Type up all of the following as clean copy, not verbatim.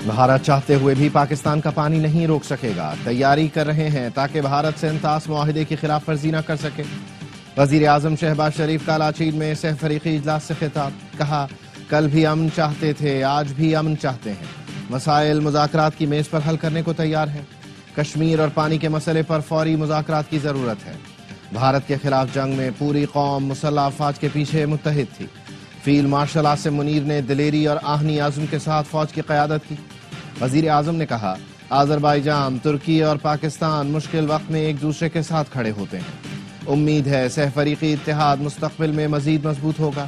بھارت چاہتے ہوئے بھی پاکستان کا پانی نہیں روک سکے گا، تیاری کر رہے ہیں تاکہ بھارت سے انطاس معاہدے کی خلاف ورزی نہ کر سکے۔ وزیر اعظم شہباز شریف کا کراچی میں سہ فریقی اجلاس سے خطاب، کہا کل بھی امن چاہتے تھے، آج بھی امن چاہتے ہیں، مسائل مذاکرات کی میز پر حل کرنے کو تیار ہیں، کشمیر اور پانی کے مسئلے پر فوری مذاکرات کی ضرورت ہے۔ بھارت کے خلاف جنگ میں پوری قوم مسلح افواج کے پیچھے متحد تھی۔ فیلڈ مارشل عاصم منیر نے دلیری اور آہنی عزم کے ساتھ فوج کی قیادت کی۔ وزیر اعظم نے کہا آذربائیجان، ترکی اور پاکستان مشکل وقت میں ایک دوسرے کے ساتھ کھڑے ہوتے ہیں، امید ہے سہ فریقی اتحاد مستقبل میں مزید مضبوط ہوگا۔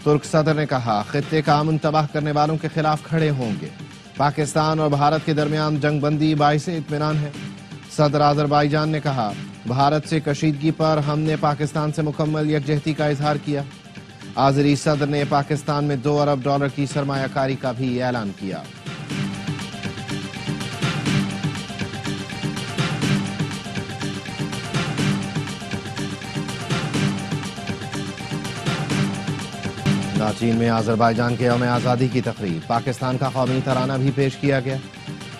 ترک صدر نے کہا خطے کا امن تباہ کرنے والوں کے خلاف کھڑے ہوں گے۔ پاکستان اور بھارت کے درمیان جنگ بندی باعث اطمینان ہے۔ صدر آذربائیجان نے کہا بھارت سے کشیدگی پر ہم نے پاکستان سے مکمل یکجہتی کا اظہار کیا۔ آذری صدر نے پاکستان میں $2 ارب کی سرمایہ کاری کا بھی اعلان کیا۔ کراچی میں آذربائیجان کے یوم آزادی کی تقریب، پاکستان کا قومی ترانہ بھی پیش کیا گیا۔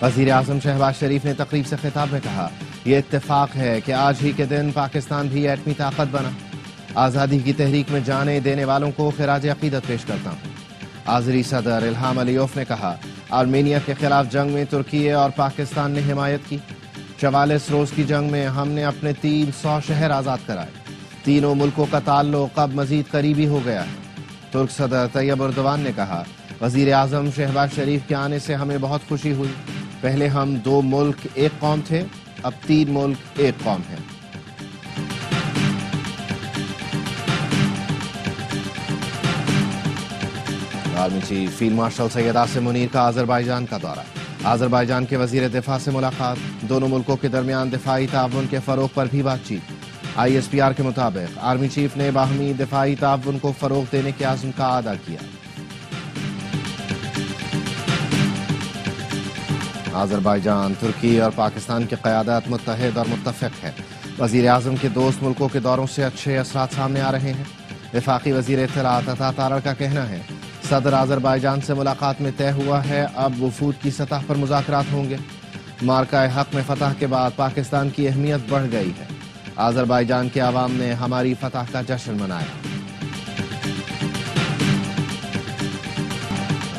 وزیر اعظم شہباز شریف نے تقریب سے خطاب میں کہا یہ اتفاق ہے کہ آج ہی کے دن پاکستان بھی ایٹمی طاقت بنا۔ آزادی کی تحریک میں جانیں دینے والوں کو خراج عقیدت پیش کرتا ہوں۔ آذری صدر الہام علیوف نے کہا آرمینیا کے خلاف جنگ میں ترکی اور پاکستان نے حمایت کی۔ 44 روز کی جنگ میں ہم نے اپنے 300 شہر آزاد کرائے۔ تینوں ملکوں کا تعلق اب مزید قریبی ہو گیا ہے۔ ترک صدر طیب اردوان نے کہا وزیر اعظم شہباز شریف کے آنے سے ہمیں بہت خوشی ہوئی، پہلے ہم 2 ملک ایک قوم تھے، اب 3 ملک ایک قوم ہیں۔ Army chief field marshal Syed Asim Munir کا آذربائیجان کا دورہ، آذربائیجان کے وزیر دفاع سے ملاقات، دونوں ملکوں کے درمیان دفاعی تعاون کے فروغ پر بھی بات چیت۔ ISPR کے مطابق آرمی چیف نے باہمی دفاعی تعاون کو فروغ دینے کے عزم کا اعادہ کیا۔ آذربائیجان، ترکی اور پاکستان کی قیادت متحد اور متفق ہے۔ وزیر اعظم کے دوست ملکوں کے دوروں سے اچھے اثرات سامنے آ رہے ہیں۔ وفاقی وزیر اطلاعات عطا تارڑ کا کہنا ہے صدر آذربائیجان سے ملاقات میں طے ہوا ہے اب وفود کی سطح پر مذاکرات ہوں گے۔ مارکہ حق میں فتح کے بعد پاکستان کی اہمیت بڑھ گئی ہے۔ آذربائیجان کے عوام نے ہماری فتح کا جشن منایا۔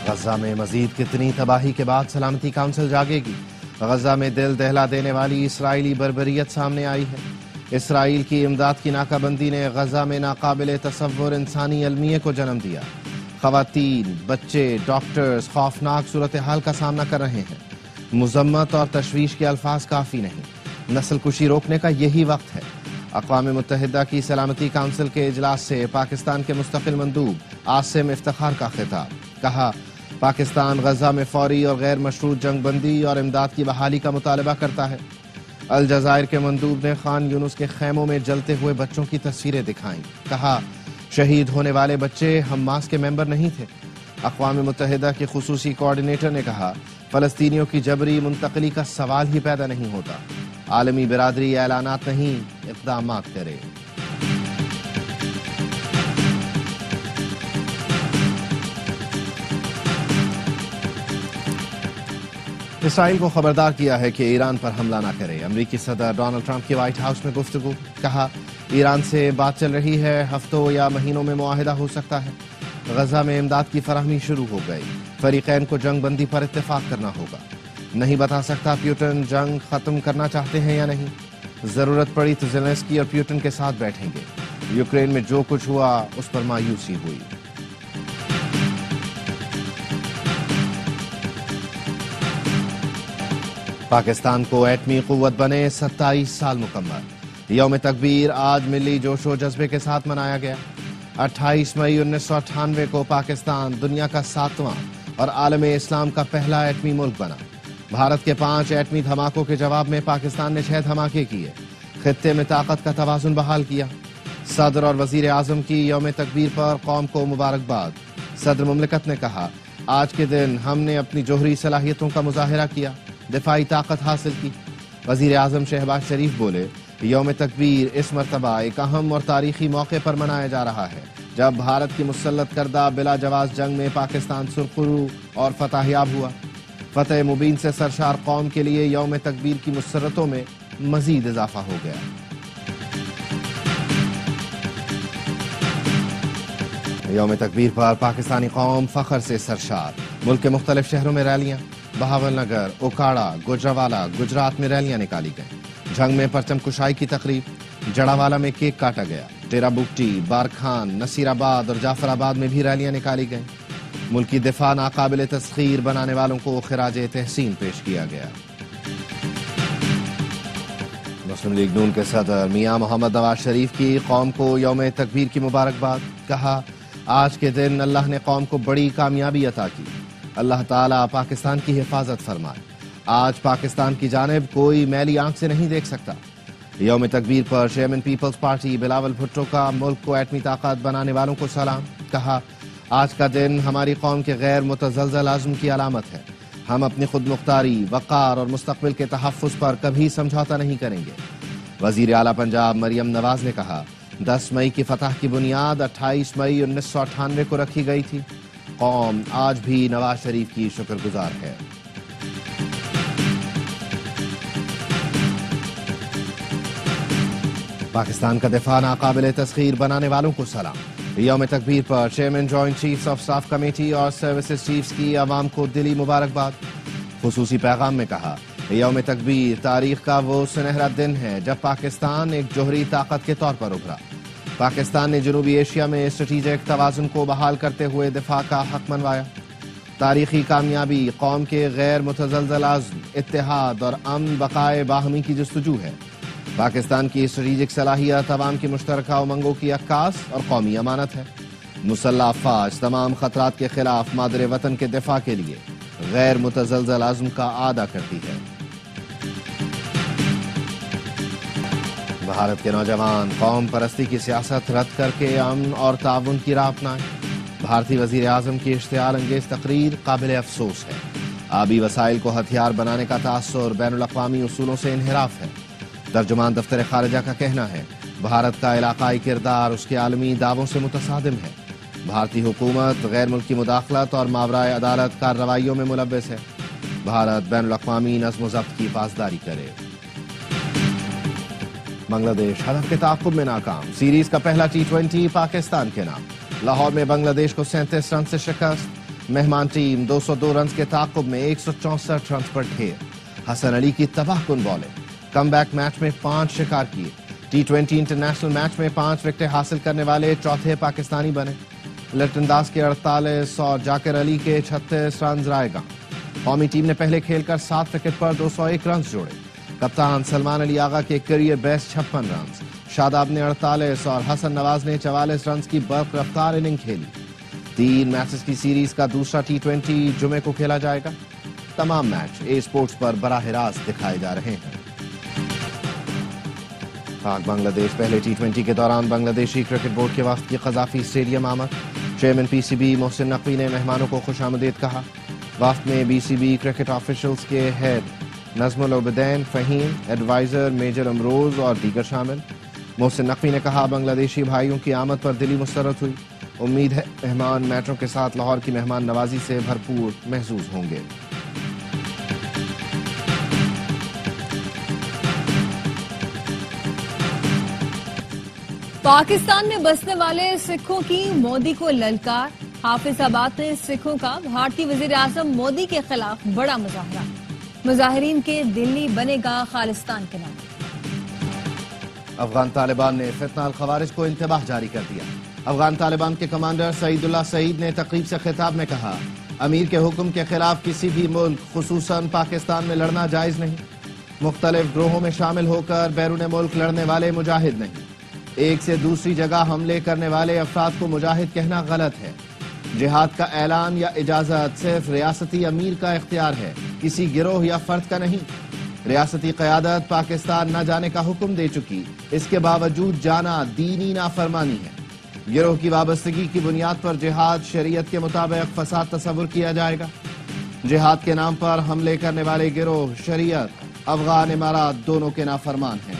غزہ میں مزید کتنی تباہی کے بعد سلامتی کونسل جاگے گی؟ غزہ میں دل دہلا دینے والی اسرائیلی بربریت سامنے آئی ہے۔ اسرائیل کی امداد کی ناکہ بندی نے غزہ میں ناقابل تصور انسانی المیے کو جنم دیا۔ خواتین، بچے، ڈاکٹرز خوفناک صورتحال کا سامنا کر رہے ہیں۔ مذمت اور تشویش کے الفاظ کافی نہیں، نسل کشی روکنے کا یہی وقت ہے۔ اقوام متحدہ کی سلامتی کونسل کے اجلاس سے پاکستان کے مستقل مندوب عاصم افتخار کا خطاب، کہا پاکستان غزہ میں فوری اور غیر مشروط جنگ بندی اور امداد کی بحالی کا مطالبہ کرتا ہے۔ الجزائر کے مندوب نے خان یونس کے خیموں میں جلتے ہوئے بچوں کی تصویریں دکھائیں، کہا شہید ہونے والے بچے حماس کے ممبر نہیں تھے۔ اقوام متحدہ کے خصوصی کوارڈینیٹر نے کہا فلسطینیوں کی جبری منتقلی کا سوال ہی پیدا نہیں ہوتا۔ عالمی برادری اعلانات نہیں، اقدامات کرے۔ اسرائیل کو خبردار کیا ہے کہ ایران پر حملہ نہ کرے۔ امریکی صدر ڈونلڈ ٹرمپ کی وائٹ ہاؤس میں گفتگو، کہا ایران سے بات چل رہی ہے، ہفتوں یا مہینوں میں معاہدہ ہو سکتا ہے۔ غزہ میں امداد کی فراہمی شروع ہو گئی، فریقین کو جنگ بندی پر اتفاق کرنا ہوگا۔ نہیں بتا سکتا پیوٹن جنگ ختم کرنا چاہتے ہیں یا نہیں، ضرورت پڑی تو زیلنسکی اور پیوٹن کے ساتھ بیٹھیں گے۔ یوکرین میں جو کچھ ہوا اس پر مایوسی ہوئی۔ پاکستان کو ایٹمی قوت بنے 27 سال مکمل۔ یوم تکبیر آج ملی جوش و جذبے کے ساتھ منایا گیا۔ 28 مئی 1998 کو پاکستان دنیا کا 7واں اور عالم اسلام کا پہلا ایٹمی ملک بنا۔ بھارت کے 5 ایٹمی دھماکوں کے جواب میں پاکستان نے 6 دھماکے کیے، خطے میں طاقت کا توازن بحال کیا۔ صدر اور وزیر اعظم کی یوم تکبیر پر قوم کو مبارکباد۔ صدر مملکت نے کہا آج کے دن ہم نے اپنی جوہری صلاحیتوں کا مظاہرہ کیا، دفاعی طاقت حاصل کی۔ وزیر اعظم شہباز شریف بولے یوم تکبیر اس مرتبہ ایک اہم اور تاریخی موقع پر منایا جا رہا ہے جب بھارت کی مسلط کردہ بلا جواز جنگ میں پاکستان سرخرو اور فتح یاب ہوا۔ فتح مبین سے سرشار قوم کے لیے یوم تکبیر کی مسرتوں میں مزید اضافہ ہو گیا۔ یوم تکبیر پر پاکستانی قوم فخر سے سرشار، ملک کے مختلف شہروں میں ریلیاں، بہاول نگر، اوکھاڑا، گوجرانوالہ، گجرات میں ریلیاں نکالی گئیں۔ جھنگ میں پرچم کشائی کی تقریب، جڑاوالا میں کیک کاٹا گیا۔ ڈیرہ بگٹی، بارکھان، نصیر آباد اور جعفر آباد میں بھی ریلیاں نکالی گئیں۔ ملکی دفاع ناقابل تسخیر بنانے والوں کو خراج تحسین پیش کیا گیا۔ مسلم لیگ نون کے صدر میاں محمد نواز شریف کی قوم کو یوم تکبیر کی مبارکباد، کہا آج کے دن اللہ نے قوم کو بڑی کامیابی عطا کی، اللہ تعالیٰ پاکستان کی حفاظت فرمائے۔ آج پاکستان کی جانب کوئی میلی آنکھ سے نہیں دیکھ سکتا۔ یوم تکبیر پر chairman peoples party Bilawal Bhutto کا ملک کو ایٹمی طاقت بنانے والوں کو سلام، کہا آج کا دن ہماری قوم کے غیر متزلزل عزم کی علامت ہے، ہم اپنی خود مختاری، وقار اور مستقبل کے تحفظ پر کبھی سمجھوتا نہیں کریں گے۔ وزیر اعلیٰ پنجاب مریم نواز نے کہا 10 مئی کی فتح کی بنیاد 28 مئی 1998 کو رکھی گئی تھی، قوم آج بھی نواز شریف کی شکر گزار ہے۔ پاکستان کا دفاع ناقابل تسخیر بنانے والوں کو سلام۔ یوم تکبیر پر chairman joint chiefs of staff committee اور سروسز چیفز کی عوام کو دلی مبارکباد۔ خصوصی پیغام میں کہا یوم تکبیر تاریخ کا وہ سنہرا دن ہے جب پاکستان ایک جوہری طاقت کے طور پر ابھرا۔ پاکستان نے جنوبی ایشیا میں اسٹریٹجک توازن کو بحال کرتے ہوئے دفاع کا حق منوایا۔ تاریخی کامیابی قوم کے غیر متزلزل عزم، اتحاد اور امن بقائے باہمی کی جستجو ہے۔ پاکستان کی اسٹریٹجک صلاحیت عوام کی مشترکہ امنگوں کی عکاس اور قومی امانت ہے۔ مسلح افواج تمام خطرات کے خلاف مادر وطن کے دفاع کے لیے غیر متزلزل عزم کا اعادہ کرتی ہے۔ بھارت کے نوجوان قوم پرستی کی سیاست رد کر کے امن اور تعاون کی راہ اپنائیں۔ بھارتی وزیر اعظم کی اشتعال انگیز تقریر قابل افسوس ہے۔ آبی وسائل کو ہتھیار بنانے کا تاثر بین الاقوامی اصولوں سے انحراف ہے۔ ترجمان دفتر خارجہ کا کہنا ہے بھارت کا علاقائی کردار اس کے عالمی دعووں سے متصادم ہے۔ بھارتی حکومت غیر ملکی مداخلت اور ماورائے عدالت کارروائیوں میں ملوث ہے۔ بھارت بین الاقوامی نظم و ضبط کی پاسداری کرے۔ بنگلہ دیش ہدف کے تعاقب میں ناکام، سیریز کا پہلا T20 پاکستان کے نام۔ لاہور میں بنگلہ دیش کو 37 رن سے شکست، مہمان ٹیم 202 رنز کے تعاقب میں 164 رنز پر ڈھیر۔ حسن علی کی تباہ کن بالنگ، کم بیک میچ میں 5 شکار کیے۔ T20 انٹرنیشنل میچ میں 5 وکٹیں حاصل کرنے والے چوتھے پاکستانی بنے۔ لٹن داس کے 48 اور جاکر علی کے 36 رنز رائے گاں۔ قومی ٹیم نے پہلے کھیل کر 7 وکٹ پر 201 رنز جوڑے۔ کپتان سلمان علی آغا کے کیریئر بیسٹ 56 رنز، شاداب نے 48 اور حسن نواز نے 44 رنز کی برق رفتار اننگ کھیلی۔ 3 میچز کی سیریز کا دوسرا T20 جمعے کو کھیلا جائے گا۔ تمام میچ اے اسپورٹس پر براہ راست دکھائے جا رہے ہیں۔ پاک بنگلہ دیش پہلے T20 کے دوران بنگلہ دیشی کرکٹ بورڈ کے وفد کی قذافی اسٹیڈیم آمد۔ چیئرمین PCB محسن نقوی نے مہمانوں کو خوش آمدید کہا۔ وفد میں BCB کرکٹ آفیشلز کے ہیڈ نظم العابدین فہیم، ایڈوائزر میجر امروز اور دیگر شامل۔ محسن نقوی نے کہا بنگلہ دیشی بھائیوں کی آمد پر دلی مسرت ہوئی، امید ہے مہمان میچوں کے ساتھ لاہور کی مہمان نوازی سے بھرپور محظوظ ہوں گے۔ پاکستان میں بسنے والے سکھوں کی مودی کو للکار، حافظ آباد میں سکھوں کا بھارتی وزیر اعظم مودی کے خلاف بڑا مظاہرہ، مظاہرین کے دلی بنے گا خالصتان کے نام۔ افغان طالبان نے فتنہ الخوارج کو انتباہ جاری کر دیا۔ افغان طالبان کے کمانڈر سعید اللہ سعید نے تقریب سے خطاب میں کہا امیر کے حکم کے خلاف کسی بھی ملک خصوصاً پاکستان میں لڑنا جائز نہیں۔ مختلف گروہوں میں شامل ہو کر بیرون ملک لڑنے والے مجاہد نہیں۔ ایک سے دوسری جگہ حملے کرنے والے افراد کو مجاہد کہنا غلط ہے۔ جہاد کا اعلان یا اجازت صرف ریاستی امیر کا اختیار ہے، کسی گروہ یا فرد کا نہیں۔ ریاستی قیادت پاکستان نہ جانے کا حکم دے چکی، اس کے باوجود جانا دینی نافرمانی ہے۔ گروہ کی وابستگی کی بنیاد پر جہاد شریعت کے مطابق فساد تصور کیا جائے گا۔ جہاد کے نام پر حملے کرنے والے گروہ شریعت، افغان امارات دونوں کے نافرمان ہیں۔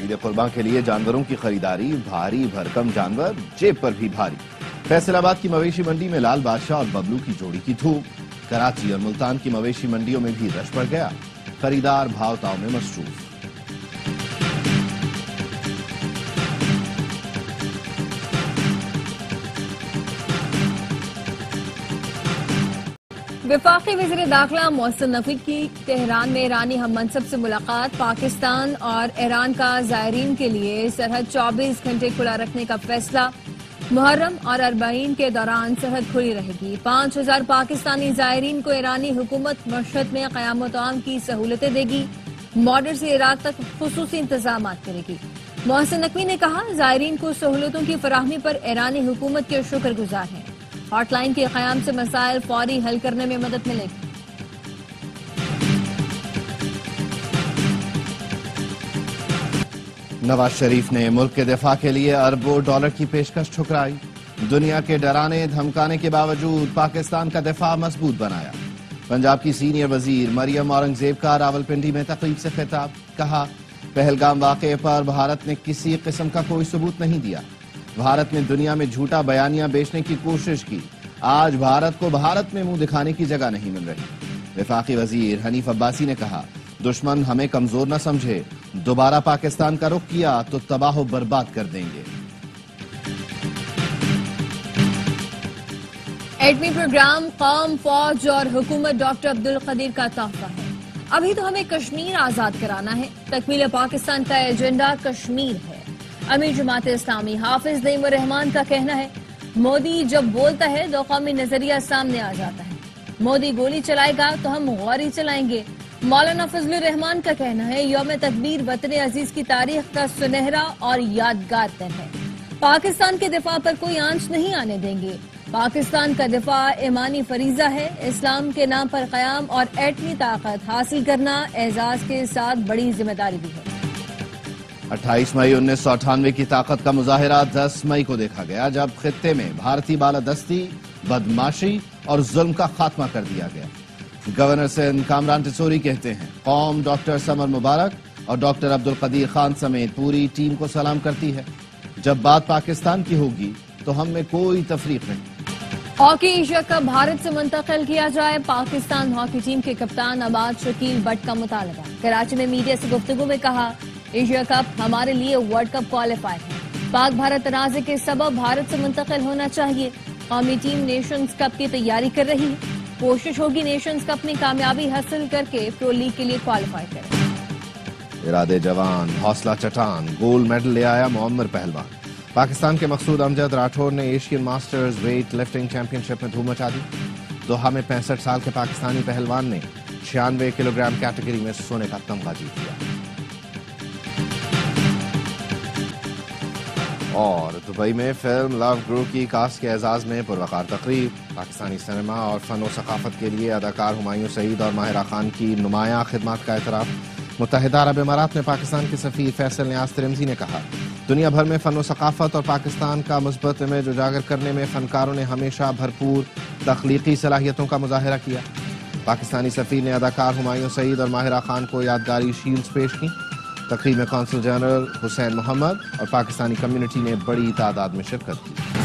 عید قرباں کے لیے جانوروں کی خریداری، بھاری بھرکم جانور جیب پر بھی بھاری۔ فیصل آباد کی مویشی منڈی میں لال بادشاہ اور ببلو کی جوڑی کی دھوم۔ کراچی اور ملتان کی مویشی منڈیوں میں بھی رش پڑ گیا، خریدار بھاؤ تاؤ میں مصروف۔ وفاقی وزیر داخلہ محسن نقوی کی تہران میں ایرانی ہم منصب سے ملاقات۔ پاکستان اور ایران کا زائرین کے لیے سرحد 24 گھنٹے کھلا رکھنے کا فیصلہ۔ محرم اور اربعین کے دوران سرحد کھلی رہے گی۔ 5000 پاکستانی زائرین کو ایرانی حکومت مشہد میں قیام مقام کی سہولتیں دے گی۔ بارڈر سے عراق تک خصوصی انتظامات کرے گی۔ محسن نقوی نے کہا، زائرین کو سہولتوں کی فراہمی پر ایرانی حکومت کے شکر گزار ہیں۔ ہاٹ لائن کے قیام سے مسائل فوری حل کرنے میں مدد ملے گی۔ نواز شریف نے ملک کے دفاع کے لیے اربوں ڈالر کی پیشکش ٹھکرائی۔ دنیا کے ڈرانے دھمکانے کے باوجود پاکستان کا دفاع مضبوط بنایا۔ پنجاب کی سینئر وزیر مریم اورنگزیب کا راولپنڈی میں تقریب سے خطاب، کہا پہلگام واقعے پر بھارت نے کسی قسم کا کوئی ثبوت نہیں دیا۔ بھارت نے دنیا میں جھوٹا بیانیہ بیچنے کی کوشش کی، آج بھارت کو بھارت میں منہ دکھانے کی جگہ نہیں مل رہی۔ وفاقی وزیر حنیف عباسی نے کہا، دشمن ہمیں کمزور نہ سمجھے، دوبارہ پاکستان کا رخ کیا تو تباہ و برباد کر دیں گے۔ ایٹمی پروگرام قوم، فوج اور حکومت ڈاکٹر عبدالقدیر کا تحفہ ہے۔ ابھی تو ہمیں کشمیر آزاد کرانا ہے۔ تکمیل پاکستان کا ایجنڈا کشمیر ہے۔ امیر جماعت اسلامی حافظ نعیم الرحمان کا کہنا ہے، مودی جب بولتا ہے تو قومی نظریہ سامنے آ جاتا ہے۔ مودی گولی چلائے گا تو ہم غوری چلائیں گے۔ مولانا فضل الرحمان کا کہنا ہے، یوم تکبیر وطن عزیز کی تاریخ کا سنہرا اور یادگار دن ہے۔ پاکستان کے دفاع پر کوئی آنچ نہیں آنے دیں گے۔ پاکستان کا دفاع ایمانی فریضہ ہے۔ اسلام کے نام پر قیام اور ایٹمی طاقت حاصل کرنا اعزاز کے ساتھ بڑی ذمہ داری بھی ہے۔ 28 مئی 1998 کی طاقت کا مظاہرہ 10 مئی کو دیکھا گیا، جب خطے میں بھارتی بالادستی، بدماشی اور ظلم کا خاتمہ کر دیا گیا۔ گورنر سندھ کامران ٹسوری کہتے ہیں، قوم ڈاکٹر سمر مبارک اور ڈاکٹر عبدالقدیر خان سمیت پوری ٹیم کو سلام کرتی ہے۔ جب بات پاکستان کی ہوگی تو ہم میں کوئی تفریق نہیں۔ ہاکی ایشیا کپ بھارت سے منتقل کیا جائے۔ پاکستان ہاکی ٹیم کے کپتان عباد شکیل بٹ کا مطالبہ۔ کراچی میں میڈیا سے گفتگو میں کہا، ایشیا کپ ہمارے لیے ورلڈ کپ کوالیفائر ہے۔ پاک بھارت تنازع کے سبب بھارت سے منتقل ہونا چاہیے۔ قومی ٹیم نیشنز کپ کی تیاری کر رہی ہے۔ کوشش ہوگی نیشنز کپ میں کامیابی حاصل کر کے پرو لیگ کے لیے کوالیفائی کرے۔ ارادے جوان، حوصلہ چٹان، گولڈ میڈل لے آیا معمر پہلوان۔ پاکستان کے مقصود امجد راٹھور نے Asian masters weightlifting championship میں دھوم مچا دی۔ دوحہ میں 65 سال کے پاکستانی پہلوان نے 96 کلو گرام کیٹیگری میں سونے کا تمغہ جیت لیا۔ اور دبئی میں فلم لو گرو کی کاسٹ کے اعزاز میں پروقار تقریب۔ پاکستانی سینما اور فن و ثقافت کے لیے اداکار ہمایوں سعید اور ماہرہ خان کی نمایاں خدمات کا اعتراف۔ متحدہ عرب امارات میں پاکستان کے سفیر فیصل نیاز ترمزی نے کہا، دنیا بھر میں فن و ثقافت اور پاکستان کا مثبت امیج اجاگر کرنے میں فنکاروں نے ہمیشہ بھرپور تخلیقی صلاحیتوں کا مظاہرہ کیا۔ پاکستانی سفیر نے اداکار ہمایوں سعید اور ماہرہ خان کو یادگاری شیلڈز پیش کی۔ تقریب میں قونصل جنرل حسین محمد اور پاکستانی کمیونٹی نے بڑی تعداد میں شرکت کی۔